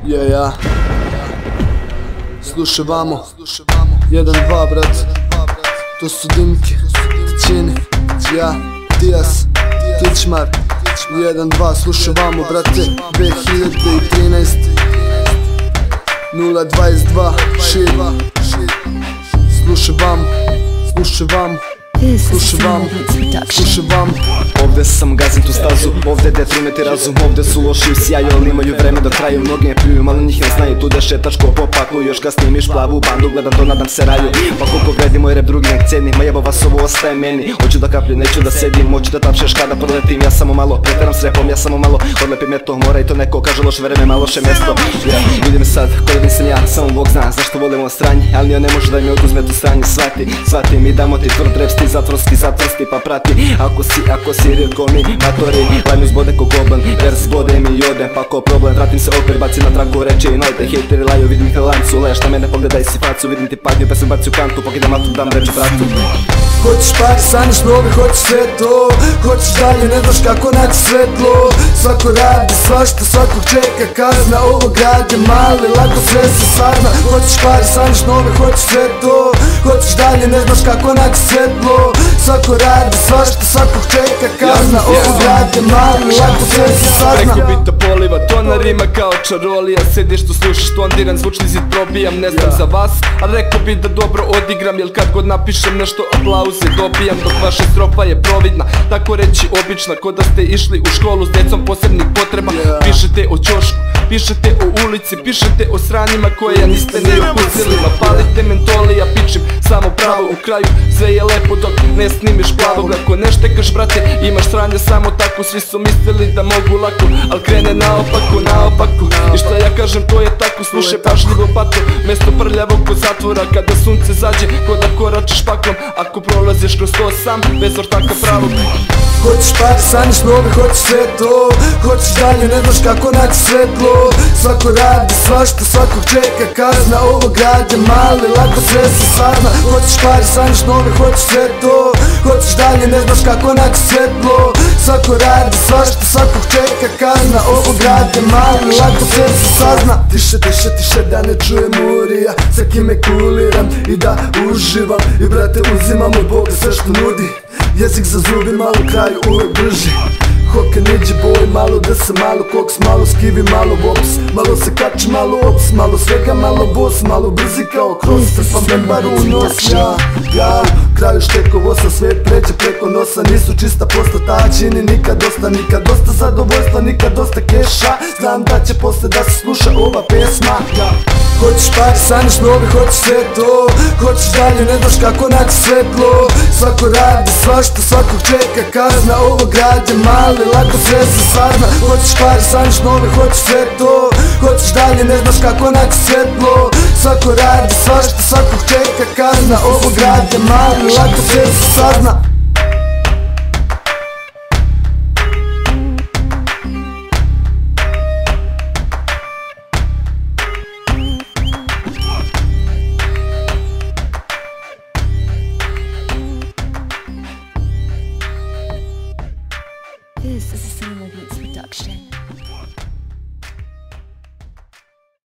Ja slušaj vamo 1-2 brat, to su Dimke, Ticini, ja, Dijas, Tičmar 1-2, slušaj vamo brate, 2013 022 Šiva. Slušaj vamo, slušaj vamo, slušaj vamo, slušaj vamo. Ovde sam gazim tu stazu, ovde detrimeti razum. Ovde su loši u sjaju, ali imaju vreme do kraju. Mnogi ne pljuju, malo njih ne znaju. Tu šetaš ko po paklu, još ga snimiš plavu bandu. Gledam to, nadam se raju. Pa koliko vredi moj rap, drugi nek ceni. Ma jebo vas, ovo ostaje meni. Hoću da kaplju, neću da sedim. Hoću da tapšeš kada proletim. Ja samo malo preteram s repom, ja samo malo odlepim meto. Mora i to neko kaže loše vreme, malo loše mesto. Vidim sad, koliko sam ja, samo Bog zna zašto volimo stranje. Ali on ne može da mi oduzme tu stranje. Svati mi damo ti tvrd rep, sti zatvorski pa prati. Ako si rijetko mi matori, lajnu zbode ko goban, vers zbode mi i odem. Pa ko problem, vratim se opet, baci na traku reče i nojte. Hejteri laju, vidim ih na lancu, leješ na mene, pogledaj si facu. Vidim ti padnju, pa se baci u kantu, pokidam matu, dam reč bratu. Hoćeš pari, sanješ novi, hoćeš sve to. Hoćeš dalje, ne znaš kako naći svetlo. Svako radi svašta, svakog čeka kazna. Ovo grad je mali, lako sve se sazna. Hoćeš pari, sanješ novi, hoćeš sve to. Hoćeš dalje, ne znaš kako naći svetlo. Svako radi svašta, svakog čeka kazna. Ovo grad je mali, lako sve se sazna. Preko bita poliva, tona rima kao čarolija. Sediš tu, slušaš tondiran, zvučni zid probijam. Ne znam za vas, a rekao bi da dobro odigram. Jel kad god napišem nešto aplauze dobijam. Dok vaša strofa je providna, tako reći obična. Ko da ste išli u školu s djecom posebnih potreba. Pišete o ćošku, pišete o ulici, pišete o sranjima koje niste ni ukusili. Palite mentoli, ja pičim samo pravo u kraju. Sve je lepo dok ne snimiš plavog. Ako ne štekaš brate, imaš sranje samo tako. Svi su mislili da mogu lako, al krene naopako. I šta ja kažem to je tako, slušaj pažljivo bato. Mesto prljavog kod zatvora, kada sunce zađe, ko da koračeš paklom. Ako prolaziš kroz to sam, bez ortaka pravog. Hoćeš pari, sanješ novi, hoćeš sve to. Hoćeš dalje, ne znaš kako naći svetlo. Svako radi svašta, svakog čeka kazna. Ovo grad je mali, lako sve se sazna. Hoćeš pari, sanješ novi, hoćeš sve to. Hoćeš dalje, ne znaš kako naći svetlo. Svako radi svašta, svakog čeka kazna. Ovo grad je mali, lako sve se sazna. Tiše da ne čujem urija. Sa kime kuliram i da uživam. I brate uzimam od Boga sve što nudi. Jezik za zubi, malo kraju uvek drži. Hoke niđe boj, malo da se malo koks, malo skivi, malo vops. Malo se kači, malo ops, malo svega, malo boss. Malo brzi kao cross, trpam membaru u nos. Ja, kraju štekovo sa svet pređe preko nosa. Nisu čista postata, čini nikad dosta zadovoljstva, nikad dosta keša. Znam da će posle da se sluša ova pesma. Hoćeš pari, sanješ novi, hoćeš sve to. Hoćeš dalje, ne znaš kako naći svetlo. Svako radi svašta, svakog čeka kazna. Ovo grad je mali, lako sve se sazna. Hoćeš pari, sanješ novi, hoćeš sve to. Hoćeš dalje, ne znaš kako naći svetlo. Svako radi svašta, svakog čeka kazna. Ovo grad je mali, lako sve se sazna.